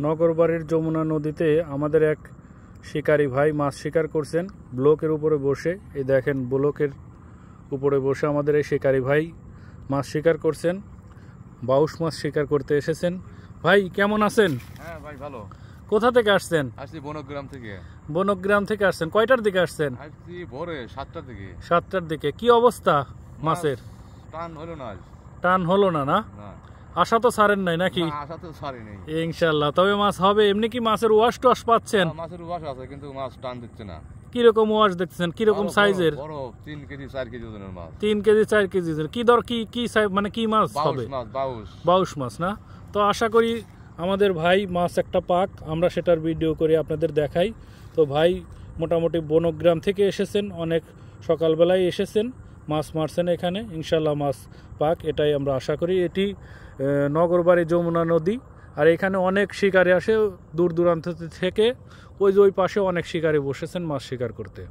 নগরবাড়ির যমুনা নদীতে আমাদের এক শিকারী ভাই মাছ শিকার করছেন ব্লকের উপরে বসে। এই দেখেন ব্লকের উপরে বসে আমাদের এই শিকারী ভাই মাছ শিকার করছেন, বাউশ মাছ শিকার করতে এসেছেন। ভাই কেমন আছেন? হ্যাঁ ভাই ভালো। কোথা থেকে আসছেন? আসছি বনগ্রাম থেকে। বনগ্রাম থেকে আসছেন? কয়টার দিকে আসছেন? আসছি ভোরে 7টার দিকে। 7টার দিকে। কি অবস্থা মাছের? টান হলো না আজ। টান হলো না? না না আশা তো ছাড়েন নাই নাকি? আশা তো ছাড়ি নেই ইনশাআল্লাহ। তবে মাছ হবে। এমনি কি মাছের ওয়াশ টোয়াশ পাচ্ছেন? মাছের উবাস আছে কিন্তু মাছ টান দিচ্ছে না। কিরকম ওয়াশ দেখতেছেন? কিরকম সাইজের? বড় 3 কেজি 4 কেজি ওজনের মাছ। 3 কেজি 4 কেজি। কি দর কি সাইজ মানে কি মাছ হবে? বাউশ মাছ না? তো আশা করি আমাদের ভাই মাছ একটা পাক, আমরা সেটার ভিডিও করে আপনাদের দেখাই। তো ভাই মোটামুটি বনগ্রাম থেকে এসেছেন, অনেক সকালবেলায় এসেছেন, মাছ মারছেন এখানে। ইনশাল্লাহ মাছ পাক, এটাই আমরা আশা করি। এটি নগরবাড়ি যমুনা নদী, আর এখানে অনেক শিকারি আসে দূর দূরান্ত থেকে। ওই যে ওই পাশে অনেক শিকারি বসেছেন মাছ শিকার করতে।